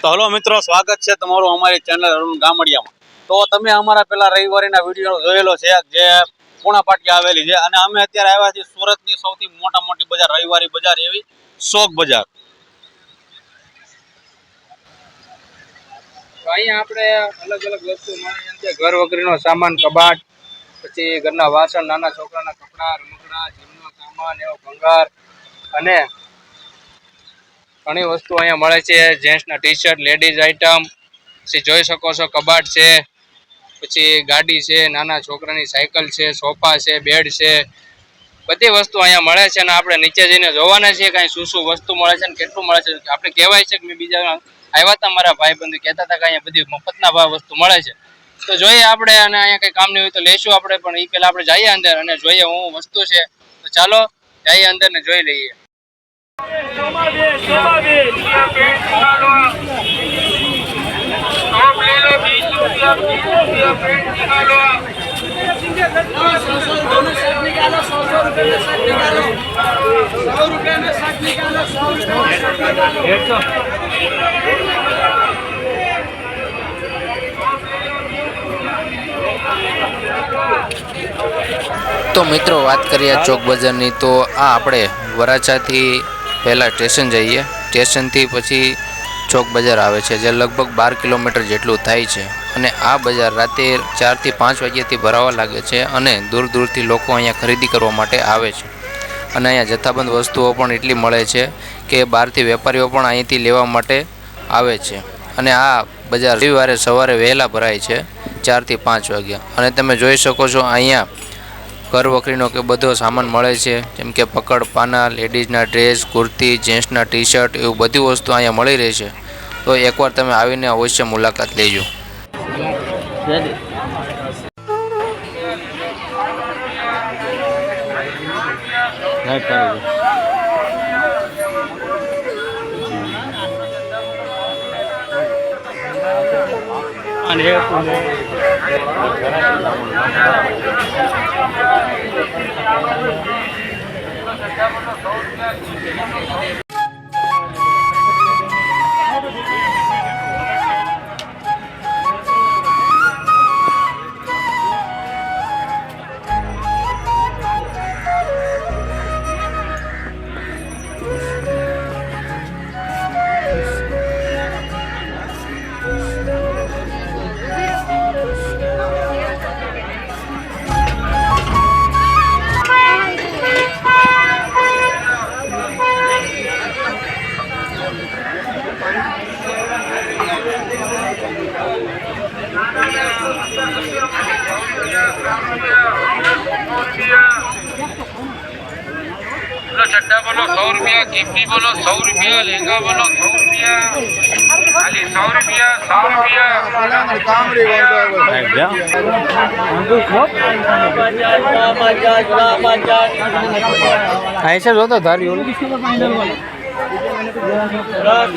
તો હલો મિત્રો, સ્વાગત છે તમારું અમારી ચેનલ અરુણ ગામડિયામાં। તો તમે અમારા પેલા રવિવારીના વિડીયો જોયેલો છે જે પૂણા પાટિયા આવેલી છે, અને અમે અત્યારે આવ્યા છીએ સુરતની સૌથી મોટી બજાર, રવિવારી બજાર એવી શોક બજાર। તો અહીંયા આપણે અલગ અલગ વસ્તુ મળે છે, ઘર વગરનો સામાન, કબાટ, પછી ઘરના વાસણ, નાના છોકરાના કપડા, રમકડા, જીમનો સામાન, એવો ભંગાર અને ઘણી વસ્તુ અહીંયા મળે છે। જેન્ટ્સના ટી શર્ટ, લેડીઝ આઇટમ, પછી જોઈ શકો છો કબાટ છે, પછી ગાડી છે, નાના છોકરાની સાયકલ છે, સોફા છે, બેડ છે, બધી વસ્તુ અહીંયા મળે છે। અને આપણે નીચે જઈને જોવાના છીએ કાંઈ શું વસ્તુ મળે છે ને કેટલું મળે છે। આપણે કહેવાય છે કે મેં બીજા આવ્યા હતા મારા ભાઈબંધુ કહેતા હતા કે અહીંયા બધી મફતના ભાવ વસ્તુ મળે છે, તો જોઈએ આપણે, અને અહીંયા કંઈ કામ નહીં હોય તો લેશું આપણે, પણ એ પહેલાં આપણે જઈએ અંદર અને જોઈએ હું વસ્તુ છે, તો ચાલો જઈએ અંદર ને જોઈ લઈએ। તો મિત્રો વાત કરીએ ચોક બજારની, તો આ આપણે વરાછાથી પહેલાં સ્ટેશન જઈએ, સ્ટેશનથી પછી ચોક બજાર આવે છે જે લગભગ 12 કિલોમીટર જેટલું થાય છે। અને આ બજાર રાતે 4 થી 5 વાગ્યાથી ભરાવા લાગે છે અને દૂર દૂરથી લોકો અહીંયા ખરીદી કરવા માટે આવે છે। અને અહીંયા જથ્થાબંધ વસ્તુઓ પણ એટલી મળે છે કે બહારથી વેપારીઓ પણ અહીંથી લેવા માટે આવે છે। અને આ બજાર રવિવારે સવારે વહેલા ભરાય છે 4 થી 5 વાગ્યા। અને તમે જોઈ શકો છો અહીંયા ઘર વખરીનો કે બધો સામાન મળે છે, જેમ કે પકડ પાના, લેડીઝના ડ્રેસ, કુર્તી, જેન્ટ્સના ટી શર્ટ, એવું બધી વસ્તુ અહીંયા મળી રહે છે। તો એકવાર તમે આવીને અવશ્ય મુલાકાત લેજો। चड्डा बोलो 100 रुपया, गिफ्टी बोलो 100 रुपया, लहंगा बोलो 100 रुपया, खाली 100 रुपया 100 रुपया। ऐसे जो तो धारी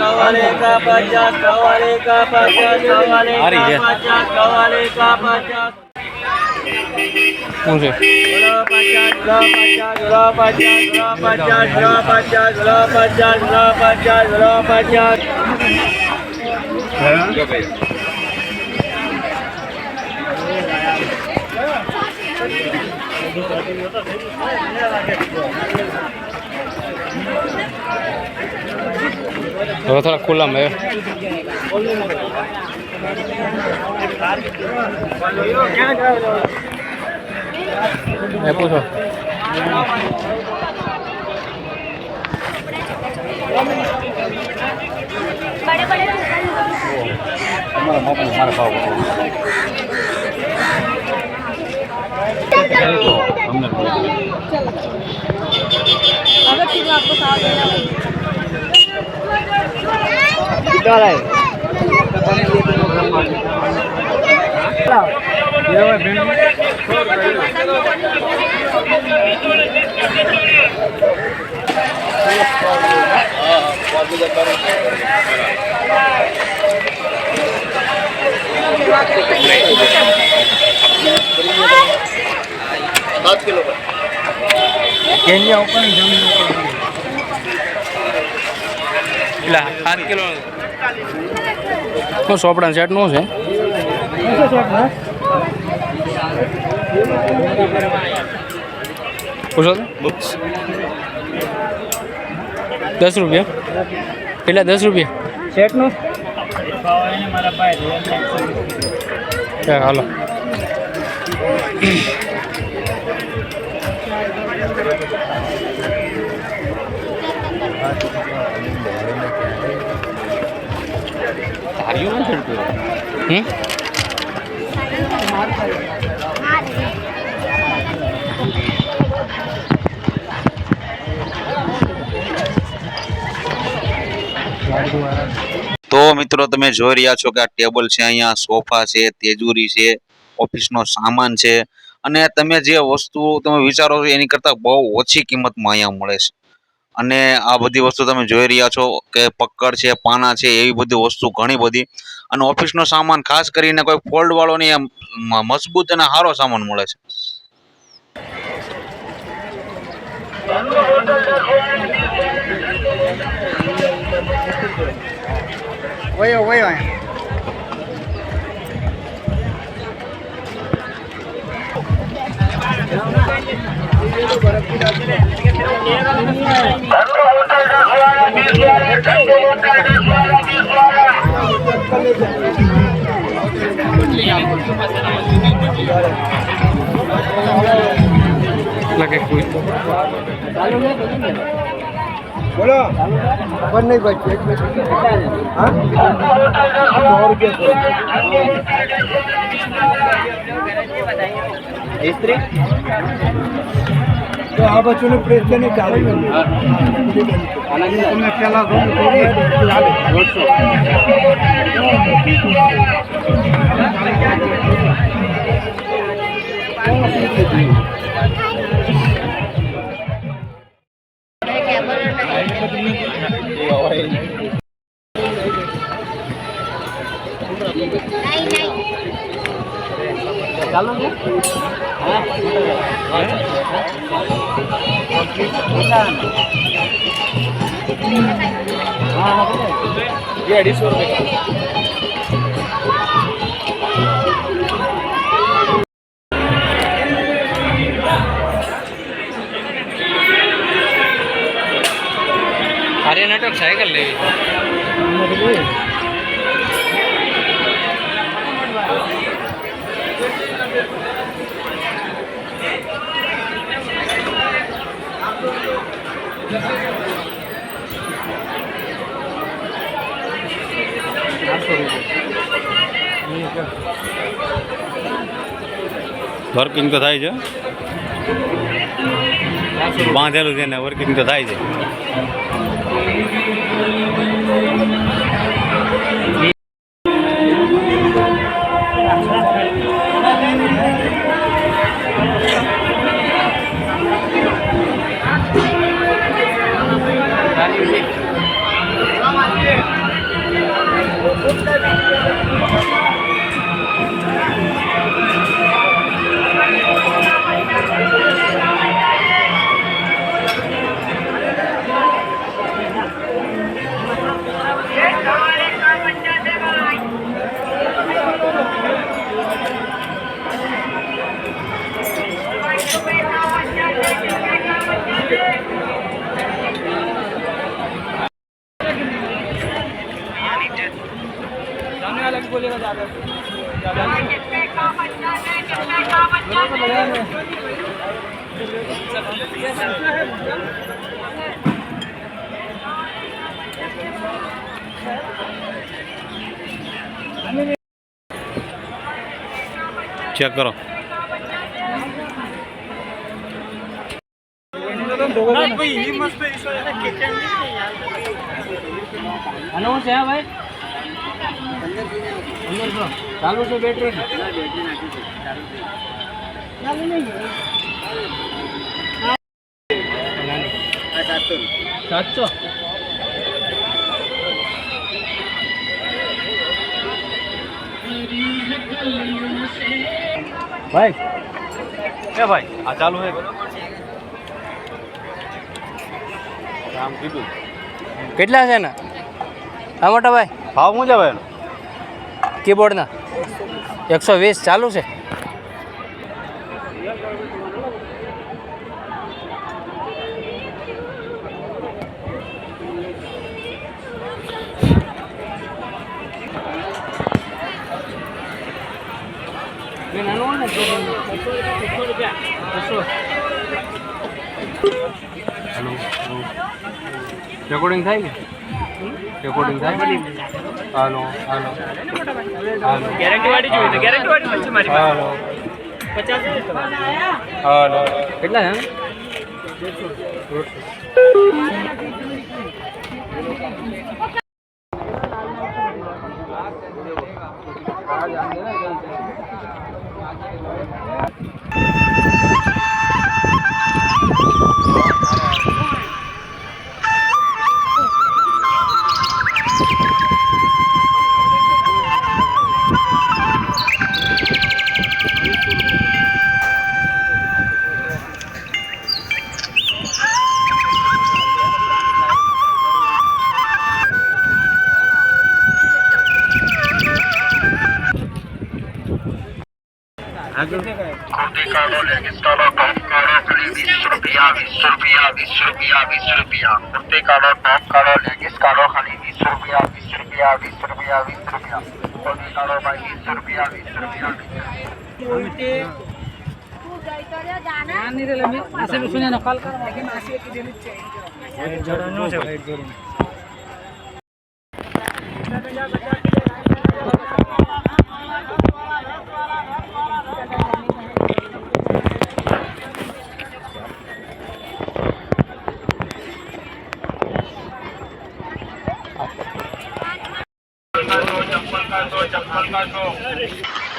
कवाले का 50, कवाले का 50, कवाले का 50। मुझे थोड़ा खुला में पूछो हमारा भाव अगर ठीक है आपको साथ देना कितना है એટલે 7 કિલો શું સોપડા સેટ નું છે પૂછો તો 10 રૂપિયા પેલા 10 રૂપિયા સેટ નું હાલો તો મિત્રો તમે જોઈ રહ્યા છો કે આ ટેબલ છે, અહીંયા સોફા છે, તેજુરી છે, ઓફિસનો સામાન છે અને તમે જે વસ્તુ તમે વિચારો છો એની કરતાં બહુ ઓછી કિંમતમાં અહીંયા મળે છે. અને આ બધી વસ્તુ તમે જોઈ રહ્યા છો કે પક્કડ છે, પાના છે, એવી બધી વસ્તુ ઘણી બધી. અને ઓફિસનો સામાન ખાસ કરીને કોઈ ફોલ્ડ વાળો નહીં, એમ મજબૂત અને સારો સામાન મળે છે. વયો વયો બોલો બંધ નહીં બચે હા 100 રૂપિયા સ્ત્રી તો આ બચ્ચોનું પ્રેસ ને ચાલુ તમે પેલા ચાલો ને ये 250 रुपये આર્ય નાટક સાયકલ લેવી વર્કિંગ તો થાય છે, બાંધેલું છે ને વર્કિંગ તો થાય છે. चेक करो હલો છે ભાઈ ચાલુ છે બેટરી? ચાલુ નહીં. 700. ભાઈ એ ભાઈ આ ચાલુ છે આમ કીધું કેટલા છે ને હા મોટા ભાઈ? ભાવ શું છે ભાઈ એનો? કીબોર્ડના 120 ચાલુ છે. રેકોર્ડિંગ થાય કે? રેકોર્ડિંગ થાય? હાલો હાલો ગેરંટી વાળી જોઈએ તો ગેરંટી વાળી છે મારી હાલો 50 હાલો કેટલા છે?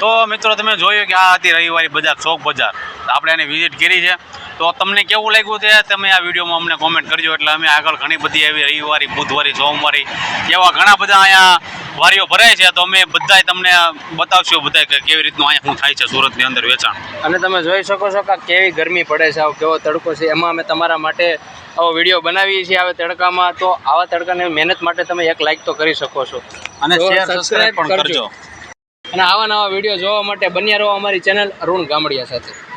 તો મિત્રો તમે જોયું કે આ હતી રવિવારી બજાર, ચોક બજાર. આપણે એની વિઝિટ કરી છે. તો તમને કેવું લાગ્યું છે તમે આ વિડીયોમાં અમને કોમેન્ટ કરજો. એટલે અમે આગળ ઘણી બધી એવી રવિવારી, બુધવારી, સોમવારી એવા ઘણા બધા અહીંયા વારીઓ ભરાય છે. તો અમે બધાય તમને બતાવશું બધા કે કેવી રીતનું અહીંયા શું થાય છે સુરતની અંદર વેચાણ. અને તમે જોઈ શકો છો કે કેવી ગરમી પડે છે, આવો કેવો તડકો છે. એમાં અમે તમારા માટે આવો વિડીયો બનાવીએ છીએ આવા તડકામાં. તો આવા તડકાની મહેનત માટે તમે એક લાઈક તો કરી શકો છો અને તો શેર, subscribe સબસ્ક્રાઇબ પણ કરજો. અને આવા નવા વિડીયો જોવા માટે બન્યા રહો અમારી ચેનલ અરુણ ગામડિયા સાથે.